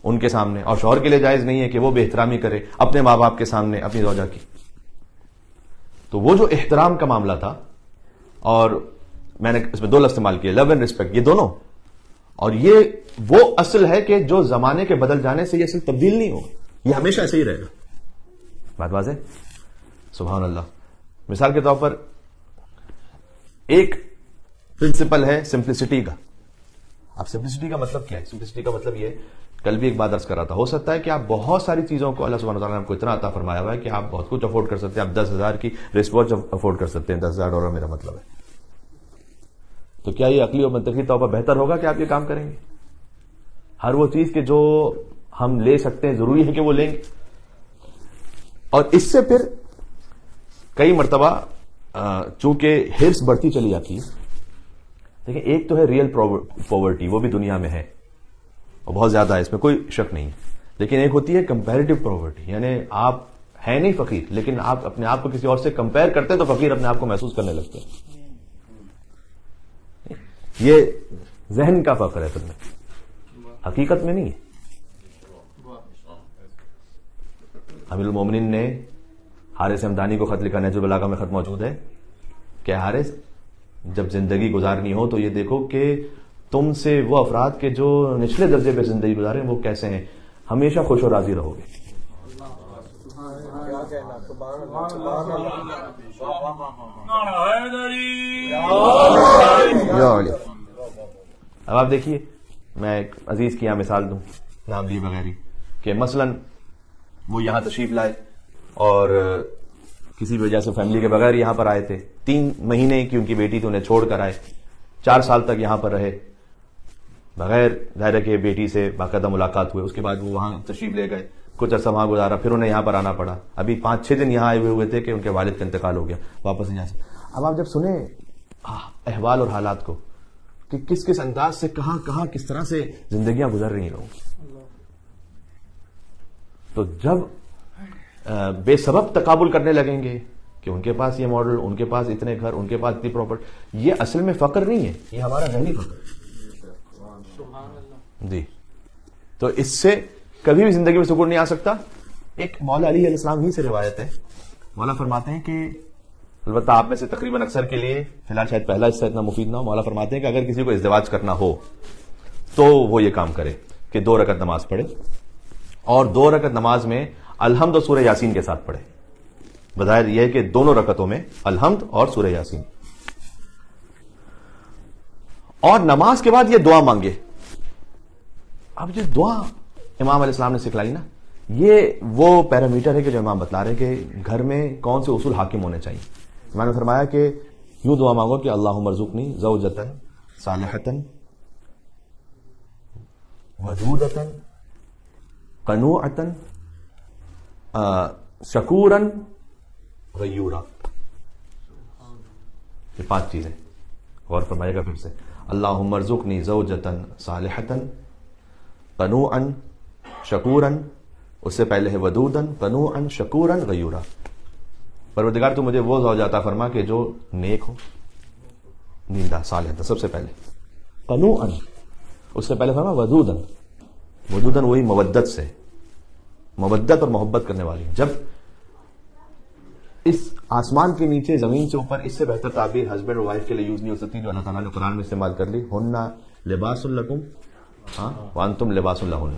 ان کے سامنے، اور شوہر کے لیے جائز نہیں ہے کہ وہ بے احترامی کرے اپنے ماں باپ کے سامنے اپنی زوجہ کی. تو وہ جو احترام کا معاملہ تھا، اور میں نے اس میں دو لفظ استعمال کیے، لو اینڈ ریسپیکٹ، یہ دونوں. اور یہ وہ اصل ہے کہ جو زمانے کے بدل جانے سے یہ اصل تبدیل نہیں ہوگا، یہ ہمیشہ ایسے ہی رہے گا. بات واضح؟ سبحان اللہ. مثال کے طور پر ایک پرنسپل ہے سمپلسٹی کا. اب سمپلسٹی کا مطلب کیا ہے؟ سمپلسٹی کا مطلب یہ، کل بھی ایک بات عرض کر رہا تھا، ہو سکتا ہے کہ آپ بہت ساری چیزوں کو اللہ سبحانہ وتعالیٰ نے آپ کو اتنا عطا فرمایا ہوا ہے کہ آپ بہت کچھ افورڈ کر سکتے ہیں. آپ 10,000 کی ریسٹ واچ افورڈ کر سکتے ہیں، $10,000 میرا مطلب ہے. تو کیا یہ عقلی اور منطقی طور پر بہتر ہوگا کہ آپ یہ کام کریں گے؟ ہر وہ چیز کہ جو ہم لے سکتے ہیں ضروری ہے کہ وہ لیں گے؟ اور اس سے پھر کئی مرتبہ چونکہ ہرس بڑھتی چلی جاتی ہے. دیکھیں ایک تو ہے ریئل پاورٹی، وہ بھی دنیا میں ہے اور بہت زیادہ ہے، اس میں کوئی شک نہیں ہے. لیکن ایک ہوتی ہے کمپیریٹو پاورٹی، یعنی آپ ہیں نہیں فقیر لیکن آپ اپنے آپ کو کسی اور سے کمپیئر کرتے ہیں تو فقیر اپنے آپ کو محسوس کرنے لگتے ہیں. یہ ذہن کا فقر ہے، پھر میں حقیقت میں نہیں ہے. امیر المومنین نے حارث ہمدانی کو خط لکھا، نہج البلاغہ میں خط موجود ہے کہ حارث جب زندگی گزارنی ہو تو یہ دیکھو کہ تم سے وہ افراد کے جو نچلے درجے پہ زندگی گزارے وہ کیسے ہیں، ہمیشہ خوش و راضی رہو گے. اب آپ دیکھیے، میں ایک عزیز کی یہاں مثال دوں نام لیے بغیر ہی، کہ مثلاً وہ یہاں تشریف لائے اور کسی وجہ سے فیملی کے بغیر یہاں پر آئے تھے. 3 مہینے کی ان کی بیٹی تھی، انہیں چھوڑ کر آئے. 4 سال تک یہاں پر رہے بغیر ظاہر کہ بیٹی سے باقاعدہ ملاقات ہوئے. اس کے بعد وہ وہاں تشریف لے گئے، کچھ عرصہ وہاں گزارا، پھر انہیں یہاں پر آنا پڑا. ابھی 5-6 دن یہاں آئے ہوئے تھے کہ ان کے والد کا انتقال ہو گیا، واپس نہیں جا سکتے. اب آپ جب سنیں احوال اور حالات کو کہ کس کس انداز سے کہاں کس طرح سے زندگیاں گزر رہی ہیں لوگوں، تو جب بے سبب تقابل کرنے لگیں گے کہ ان کے پاس یہ ماڈل، ان کے پاس اتنے گھر، ان کے پاس اتنی پراپرٹی، یہ اصل میں فقر نہیں ہے، یہ ہمارا ذہنی فقر ہے. جی تو اس سے کبھی بھی زندگی میں سکون نہیں آ سکتا. ایک مولا علی علیہ السلام ہی سے روایت ہے، مولا فرماتے ہیں کہ البتہ آپ میں سے تقریباً اکثر کے لیے فی الحال شاید پہلا حصہ اتنا مفید نہ ہو، مولا فرماتے ہیں کہ اگر کسی کو ازدواج کرنا ہو تو وہ یہ کام کرے کہ 2 رکعت نماز پڑھے اور 2 رکعت نماز میں الحمد اور سورہ یاسین کے ساتھ پڑھے. بظاہر یہ ہے کہ دونوں رکعتوں میں الحمد اور سورہ یاسین. اور نماز کے بعد یہ دعا مانگے. اب جو دعا امام علیہ السلام نے سکھلائی نا, یہ وہ پیرامیٹر ہے کہ جو امام بتلا رہے ہیں کہ گھر میں کون سے اصول حاکم ہونے چاہیے. امام نے فرمایا کہ یوں دعا مانگو کہ اللہم ارزقنی زوجۃ صالحۃ ودودۃ قنوعۃ شکورا غیورا. یہ 5 چیزیں غور فرمائے گا پھر سے. اللہم ارزقنی زوجۃ صالحۃ قنوعا شکورا, اس سے پہلے ہے ودودا قنوعا شکورا غیورا. پروردگار تو مجھے وہ زوجہ عطا فرما کہ جو نیک ہو, دیندار صالح. سب سے پہلے قنوعا, اس سے پہلے فرما ودودا. ودودا وہی مودت سے, مودت اور محبت کرنے والی. جب اس آسمان کے نیچے زمین سے اوپر اس سے بہتر تعبیر ہسبینڈ اور وائف کے لیے یوز نہیں ہو سکتی جو اللہ تعالیٰ نے قرآن میں استعمال کر لی. ہن لباس لکم وانتم لباس لہن.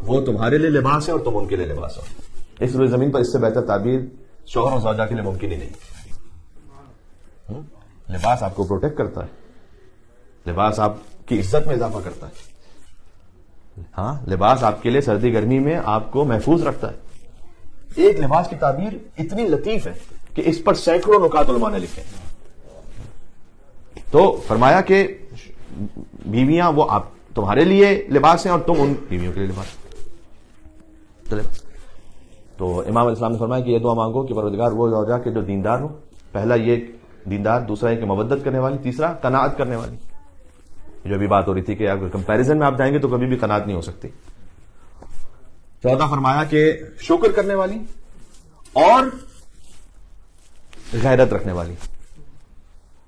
وہ تمہارے لیے لباس ہے اور تم ان کے لیے لباس ہو. اس روئے زمین پر اس سے بہتر تعبیر شوہر اور زوجہ کے لیے ممکن ہی نہیں. لباس آپ کو پروٹیکٹ کرتا ہے, لباس آپ کی عزت میں اضافہ کرتا ہے. ہاں, لباس آپ کے لیے سردی گرمی میں آپ کو محفوظ رکھتا ہے. ایک لباس کی تعبیر اتنی لطیف ہے کہ اس پر سینکڑوں نکات علماء نے لکھے. تو فرمایا کہ بیویاں وہ آپ تمہارے لیے لباس ہیں اور تم ان بیویوں کے لیے لباس. تو امام علیہ السلام نے فرمایا کہ یہ دعا مانگو کہ پروردگار وہ زوجہ کہ جو دیندار ہو. پہلا یہ دیندار, دوسرا یہ کہ مودت کرنے والی, تیسرا قناعت کرنے والی. جو ابھی بات ہو رہی تھی کہ اگر کمپیریزن میں آپ جائیں گے تو کبھی بھی قناعت نہیں ہو سکتی. چوتھا فرمایا کہ شکر کرنے والی اور غیرت رکھنے والی,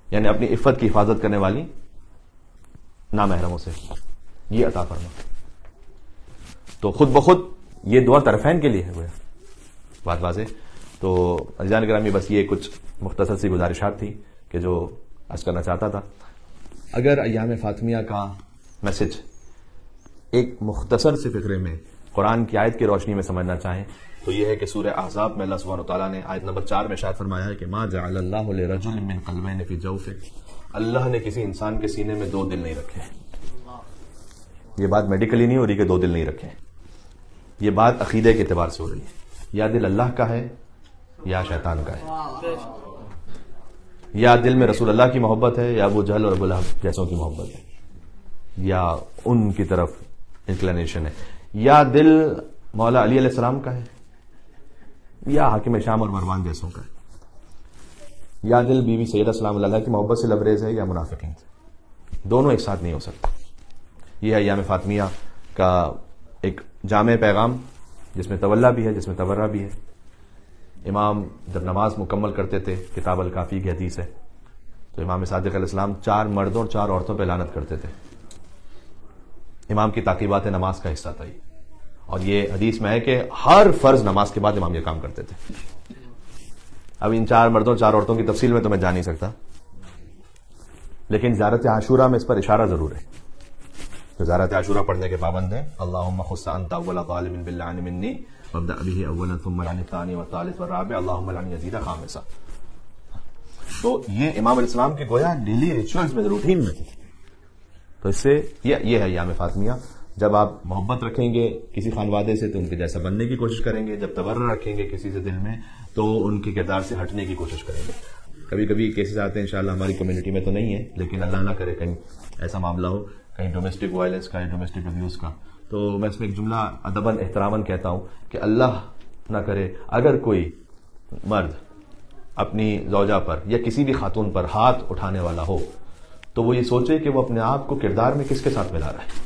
یعنی اپنی عفت کی حفاظت کرنے والی نامحرموں سے, یہ عطا فرما. تو خود بخود یہ دعا طرفین کے لیے ہے, بات واضح. تو عزیزان گرامی, بس یہ کچھ مختصر سی گزارشات تھی کہ جو عرض کرنا چاہتا تھا. اگر ایام فاطمیہ کا میسج ایک مختصر سے فقرے میں قرآن کی آیت کی روشنی میں سمجھنا چاہیں تو یہ ہے کہ سورہ احزاب میں اللہ سبحانہ وتعالیٰ نے آیت نمبر 4 میں ارشاد فرمایا ہے کہ ما جعل اللہ لرجل من قلبین فی جوفہ, اللہ نے کسی انسان کے سینے میں 2 دل نہیں رکھے. یہ بات میڈیکلی نہیں ہو رہی کہ 2 دل نہیں رکھے, یہ بات عقیدے کے اعتبار سے ہو رہی ہے. یا دل اللہ کا ہے یا شیطان کا ہے, یا دل میں رسول اللہ کی محبت ہے یا ابو جہل اور ابو لہب جیسوں کی محبت ہے, یا ان کی طرف انکلینیشن ہے, یا دل مولا علی علیہ السلام کا ہے یا حاکم شام اور مروان جیسوں کا ہے, یا دل بی بی سیدہ سلام اللہ علیہ کی محبت سے لبریز ہے یا منافقین سے. دونوں ایک ساتھ نہیں ہو سکتے. یہ ہے ایام فاطمیہ کا ایک جامع پیغام جس میں تولا بھی ہے, جس میں تبرہ بھی ہے. امام جب نماز مکمل کرتے تھے, کتاب الکافی کی حدیث ہے, تو امام صادق علیہ السلام 4 مردوں اور 4 عورتوں پہ لعنت کرتے تھے. امام کی تعقیبات نماز کا حصہ تھا یہ, اور یہ حدیث میں ہے کہ ہر فرض نماز کے بعد امام یہ کام کرتے تھے. اب ان 4 مردوں 4 عورتوں کی تفصیل میں تو میں جا نہیں سکتا, لیکن زیارت عاشورہ میں اس پر اشارہ ضرور ہے. تو زیارت عاشورہ پڑھنے کے پابند ہیں. اللہم خص انت اول ظالم باللعن منی وابدأ به اولا ثم لعن الثانی والثالث والرابع اللہم لعن یزید خامسا. تو یہ امام علیہ السلام کے گویا ڈیلی ریچولز میں روٹین میں تھے. تو اس سے یہ ہے ایام فاطمیہ. جب آپ محبت رکھیں گے کسی خانوادے سے تو ان کے جیسا بننے کی کوشش کریں گے, جب تبرہ رکھیں گے کسی سے دل میں تو ان کے کردار سے ہٹنے کی کوشش کریں گے. کبھی کبھی کیسز آتے ہیں, انشاءاللہ ہماری کمیونٹی میں تو نہیں ہے, لیکن اللہ نہ کرے کہیں ایسا معاملہ ہو, کہیں ڈومیسٹک وائلنس کا یا ڈومیسٹک ابیوز کا, تو میں اس میں ایک جملہ ادباً احتراماً کہتا ہوں کہ اللہ نہ کرے اگر کوئی مرد اپنی زوجہ پر یا کسی بھی خاتون پر ہاتھ اٹھانے والا ہو تو وہ یہ سوچے کہ وہ اپنے آپ کو کردار میں کس کے ساتھ ملا رہا ہے.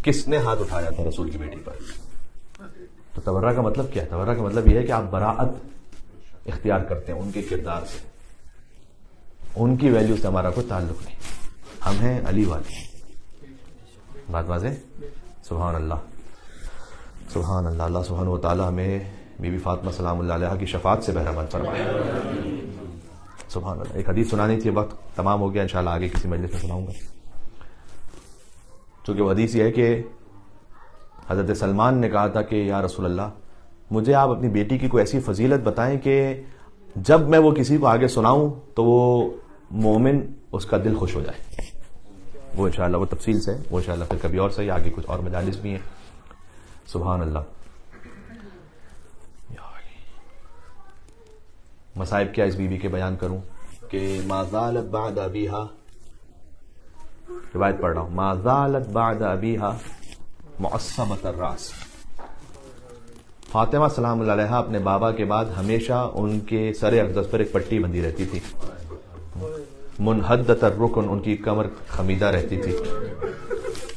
کس نے ہاتھ اٹھایا تھا رسول کی بیٹی پر؟ تو تبرہ کا مطلب کیا ہے؟ تبرہ کا مطلب یہ ہے کہ آپ براءت اختیار کرتے ہیں ان کے کردار سے, ان کی ویلیو سے ہمارا کوئی تعلق نہیں, ہم ہیں علی والے. بات واضح؟ سبحان اللہ سبحان اللہ. اللہ سبحانہ و تعالی ہمیں بی بی فاطمہ سلام اللہ علیہا کی شفاعت سے بہرہ فرمائے. سبحان اللہ. ایک حدیث سنانی تھی, وقت تمام ہو گیا, انشاءاللہ آگے کسی مجلس میں سناؤں گا. چونکہ وہ حدیث یہ ہے کہ حضرت سلمان نے کہا تھا کہ یا رسول اللہ مجھے آپ اپنی بیٹی کی کوئی ایسی فضیلت بتائیں کہ جب میں وہ کسی کو آگے سناؤں تو وہ مومن اس کا دل خوش ہو جائے. وہ انشاءاللہ وہ تفصیل سے وہ انشاءاللہ پھر کبھی اور صحیح، آگے کچھ اور مجالس بھی ہیں. سبحان اللہ. مصائب کیا اس بی بی کے بیان کروں کہ ما زالت بعد ابیہا، روایت پڑھ رہا ہوں، ما زالت بعد ابیہا معصبۃ الراس. فاطمہ سلام اللہ علیہا اپنے بابا کے بعد ہمیشہ ان کے سر اقدس پر ایک پٹی بندھی رہتی تھی. منحدۃ الرکن، ان کی کمر خمیدہ رہتی تھی.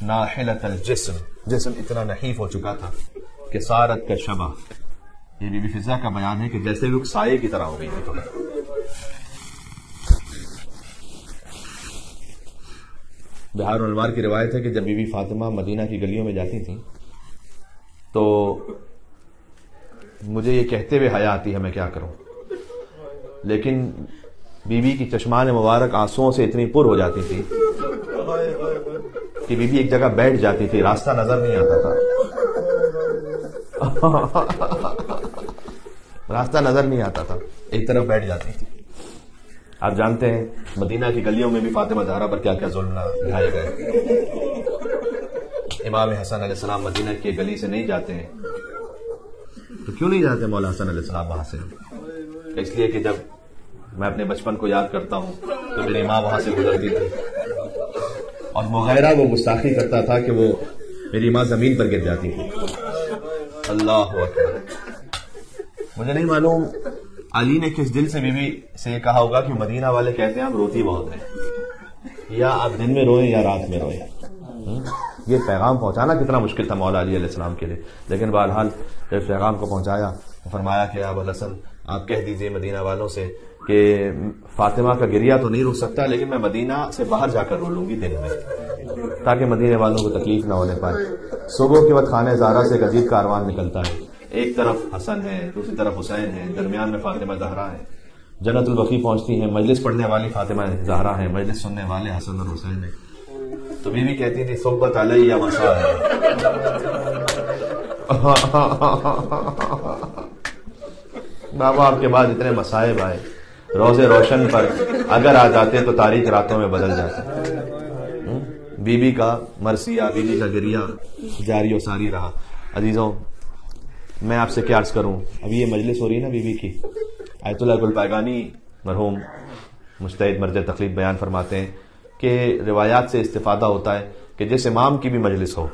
ناحلۃ الجسم، جسم اتنا نحیف ہو چکا تھا کہ صارت کالشبہ، یہ بی بی فضہ کا بیان ہے کہ جیسے لوگ سائے کی طرح ہو گئی تھی. بہار الانوار کی روایت ہے کہ جب بی بی فاطمہ مدینہ کی گلیوں میں جاتی تھیں تو مجھے یہ کہتے ہوئے حیا آتی ہے میں کیا کروں، لیکن بی بی کی چشمان مبارک آنسوؤں سے اتنی پر ہو جاتی تھی کہ بی بی ایک جگہ بیٹھ جاتی تھی، راستہ نظر نہیں آتا تھا. راستہ نظر نہیں آتا تھا، ایک طرف بیٹھ جاتی تھی. آپ جانتے ہیں مدینہ کی گلیوں میں بھی فاطمہ زہرا پر کیا کیا ظلم ڈھائے گئے. امام حسن علیہ السلام مدینہ کی گلی سے نہیں جاتے ہیں تو کیوں نہیں جاتے مولا حسن علیہ السلام وہاں سے؟ اس لیے کہ جب میں اپنے بچپن کو یاد کرتا ہوں تو میری ماں وہاں سے گزرتی تھی اور مغیرہ وہ گستاخی کرتا تھا کہ وہ میری ماں زمین پر گر جاتی تھی. اللہ اکبر. مجھے نہیں معلوم علی نے کس دل سے بی بی سے یہ کہا ہوگا کہ مدینہ والے کہتے ہیں آپ روتی بہت ہیں، یا آپ دن میں روئیں یا رات میں روئیں. یہ پیغام پہنچانا کتنا مشکل تھا مولا علی علیہ السلام کے لیے، لیکن بہرحال جب پیغام کو پہنچایا فرمایا کہ ابو الحسن آپ کہہ دیجئے مدینہ والوں سے کہ فاطمہ کا گریہ تو نہیں رک سکتا لیکن میں مدینہ سے باہر جا کر رو لوں گی دن میں، تاکہ مدینے والوں کو تکلیف نہ ہونے پائے. صبح کے وقت خانہ زہرا سے ایک عجیب کاروان نکلتا ہے، ایک طرف حسن ہے دوسری طرف حسین ہے، درمیان میں فاطمہ زہرا ہے. جنت البقیع پہنچتی ہیں، مجلس پڑھنے والی فاطمہ زہرا ہے، مجلس سننے والے حسن اور حسین ہیں. تو بیوی کہتی تھی صحبت علیہ مسا ہے. بابا آپ کے بعد اتنے مصائب آئے، روزے روشن پر اگر آ جاتے تو تاریک راتوں میں بدل جاتے. بی بی کا مرثیہ، بی بی کا گریہ جاری و ساری رہا. عزیزوں میں آپ سے کیا عرض کروں، ابھی یہ مجلس ہو رہی ہے نا بی بی کی، آیت اللہ گل پائگانی مرحوم مجتہد مرجع تقلید بیان فرماتے ہیں کہ روایات سے استفادہ ہوتا ہے کہ جس امام کی بھی مجلس ہو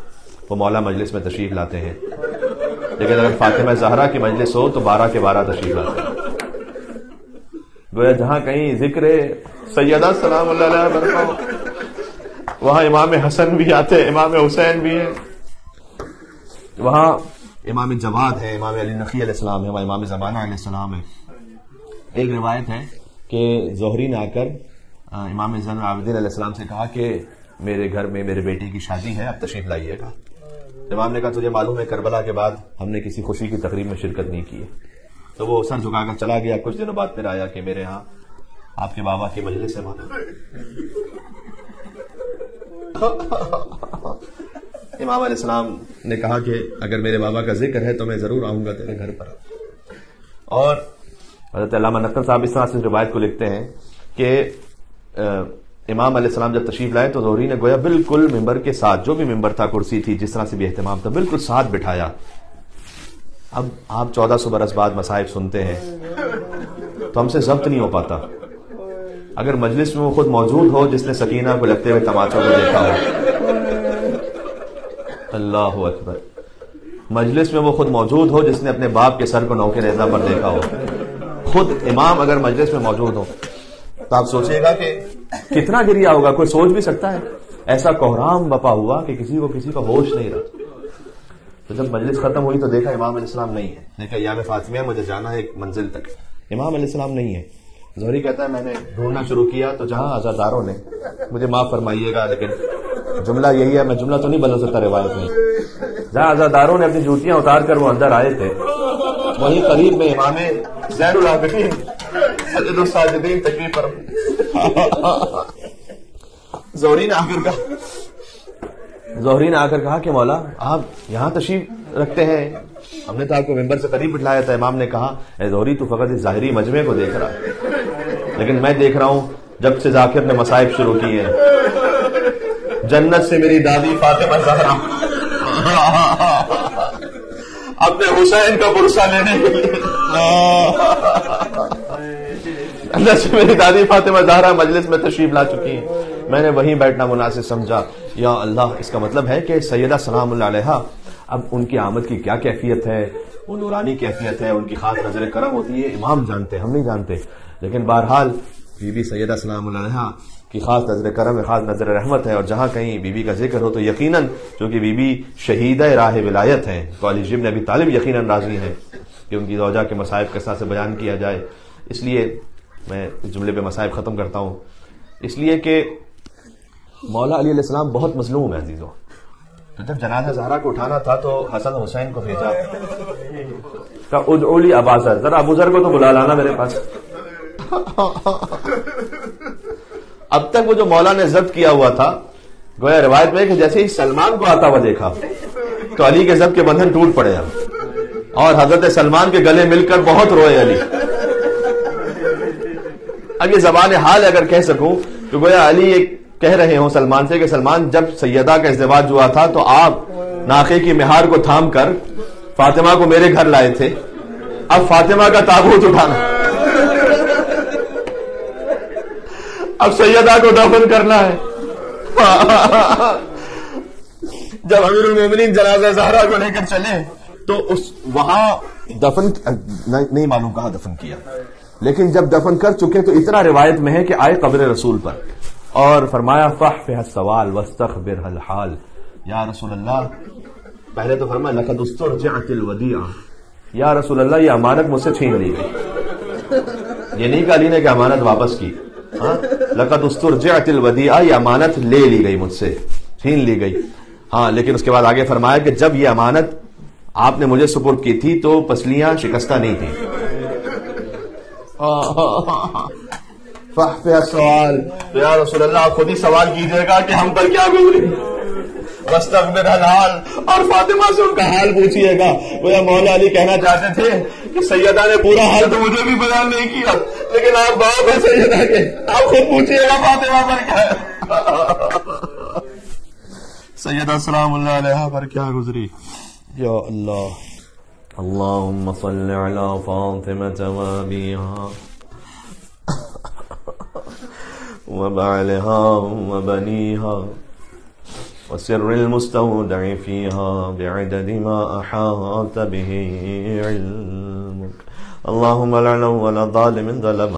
وہ مولا مجلس میں تشریف لاتے ہیں، لیکن اگر فاطمہ زہرا کی مجلس ہو تو 12 کے 12 تشریف لاتے ہیں. گویا جہاں کہیں ذکر سیدہ سلام اللہ علیہ برکہ وہاں امام حسن بھی آتے ہیں، امام حسین بھی ہیں، وہاں امام جواد ہے، امام علی نقی علیہ السلام ہے، وہاں امام زمانہ علیہ السلام ہے. ایک روایت ہے کہ زہری نے آ کر امام زین العابدین علیہ السلام سے کہا کہ میرے گھر میں میرے بیٹی کی شادی ہے، اب تشریف لائیے گا. امام نے کہا تجھے معلوم ہے کربلا کے بعد ہم نے کسی خوشی کی تقریب میں شرکت نہیں کی ہے. تو وہ سر جھکا کر چلا گیا. کچھ دنوں بعد پھر آیا کہ میرے ہاں آپ کے بابا کی مجلس ہے. امام علیہ السلام نے کہا کہ اگر میرے بابا کا ذکر ہے تو میں ضرور آؤں گا تیرے گھر پر. اور حضرت علامہ نقل صاحب اس طرح سے روایت کو لکھتے ہیں کہ امام علیہ السلام جب تشریف لائے تو زہری نے گویا بالکل ممبر کے ساتھ، جو بھی ممبر تھا کرسی تھی جس طرح سے بھی اہتمام تھا، بالکل ساتھ بٹھایا. اب آپ 1400 برس بعد مصائب سنتے ہیں تو ہم سے ضبط نہیں ہو پاتا. اگر مجلس میں وہ خود موجود ہو جس نے سکینہ کو لگتے ہوئے تماچوں کو دیکھا ہو، اللہ اکبر، مجلس میں وہ خود موجود ہو جس نے اپنے باپ کے سر کو نوکے نیزہ پر دیکھا ہو، خود امام اگر مجلس میں موجود ہو تو آپ سوچئے گا کہ کتنا گریہ ہوگا. کوئی سوچ بھی سکتا ہے؟ ایسا کوہرام بپا ہوا کہ کسی کا ہوش نہیں رہا. تو جب مجلس ختم ہوئی تو دیکھا امام علیہ السلام نہیں ہے. دیکھا ایام فاطمیہ مجھے جانا ہے ایک منزل تک، امام علیہ السلام نہیں ہے. زہری کہتا ہے میں نے ڈھونڈنا شروع کیا تو جہاں عزاداروں نے، مجھے معاف فرمائیے گا لیکن جملہ یہی ہے، میں جملہ تو نہیں بدل سکتا روایت میں، جہاں عزاداروں نے اپنی جوتیاں اتار کر وہ اندر آئے تھے وہیں قریب میں امام زین العابدین سید الساجدین تشریف فرما. زہری نے آ کر کہا کہ مولا آپ یہاں تشریف رکھتے ہیں، ہم نے تو آپ کو ممبر سے قریب بٹھلایا تھا. امام نے کہا اے زہری تو فقط اس ظاہری مجمع کو دیکھ رہا ہے، لیکن میں دیکھ رہا ہوں جب سے ذاکر نے مصائب شروع کیے ہیں، جنت سے میری دادی فاطمہ زہرا اپنے حسین کا برسہ لینے کے لیے جنت سے میری دادی فاطمہ زہرا مجلس میں تشریف لا چکی ہیں، میں نے وہیں بیٹھنا مناسب سمجھا۔ یا اللہ، اس کا مطلب ہے کہ سیدہ سلام اللہ علیہا، اب ان کی آمد کی کیا کیفیت ہے، وہ نورانی کیفیت ہے، ان کی خاص نظر کرم ہوتی ہے، امام جانتے، ہم نہیں جانتے، لیکن بہرحال بی بی سیدہ سلام اللہ علیہا کی خاص نظر کرم ہے، خاص نظر رحمت ہے، اور جہاں کہیں بی بی کا ذکر ہو تو یقیناً چونکہ بی بی شہیدہ راہ ولایت ہیں تو علی ابن ابی طالب یقیناً راضی ہیں کہ ان کی زوجہ کے مصائب کس طرح سے بیان کیا جائے۔ اس لیے میں اس جملے پہ مصائب ختم کرتا ہوں، اس لیے کہ مولا علی علیہ السلام بہت مظلوم ہے عزیزوں۔ تو جب جنازہ زہرا کو اٹھانا تھا تو حسن حسین کو بھیجا، کہا ادعوا لی ابا ذر، ذرا ابو ذر کو تو بلا لانا میرے پاس۔ اب تک وہ جو مولا نے ضبط کیا ہوا تھا، گویا روایت میں کہ جیسے ہی سلمان کو آتا ہوا دیکھا تو علی کے ضبط کے بندھن ٹوٹ پڑے اب، اور حضرت سلمان کے گلے مل کر بہت روئے علی۔ اب یہ زبان حال اگر کہہ سکوں تو گویا علی ایک کہہ رہے ہوں سلمان سے کہ سلمان، جب سیدہ کا ازدواج ہوا تھا تو آپ ناقے کی مہار کو تھام کر فاطمہ کو میرے گھر لائے تھے، اب فاطمہ کا تابوت اٹھانا، اب سیدہ کو دفن کرنا ہے۔ جب امیر المومنین جنازہ زہرا کو لے کر چلے تو وہاں دفن نہیں معلوم کہاں دفن کیا، لیکن جب دفن کر چکے تو اتنا روایت میں ہے کہ آئے قبر رسول پر اور فرمایا فاحفظ السوال واستخبر الحال، یا رسول اللہ، پہلے تو فرمایا لقد استرجعت الودیعہ، یا رسول اللہ یہ امانت مجھ سے چھین لی گئی، یہ نہیں کہ علی نے کہ امانت واپس کی، ہاں لقد استرجعت الودیعہ، یہ امانت لے لی گئی مجھ سے، چھین لی گئی۔ ہاں لیکن اس کے بعد آگے فرمایا کہ جب یہ امانت آپ نے مجھے سپرد کی تھی تو پسلیاں شکستہ نہیں تھی۔ فاحفظ السوال، تو یا رسول اللہ خود ہی سوال کیجئے گا کہ ہم پر کیا گزری، واستخبر الحال، اور فاطمہ سے ان کا حال پوچھئے گا۔ وہ مولا علی کہنا چاہتے تھے کہ سیدہ نے پورا حال تو مجھے بھی بیان نہیں کیا، لیکن آپ باپ ہیں سیدہ کے، آپ خود پوچھئے گا فاطمہ پر کیا ہے، سیدہ سلام اللہ علیہا پر کیا گزری۔ یا اللہ، اللہم صل علی فاطمہ و ابیہا وبعلها وبنيها وسر المستودع فيها بعدد ما أحاط به علمك، اللهم لعن ولا ظالم ظلم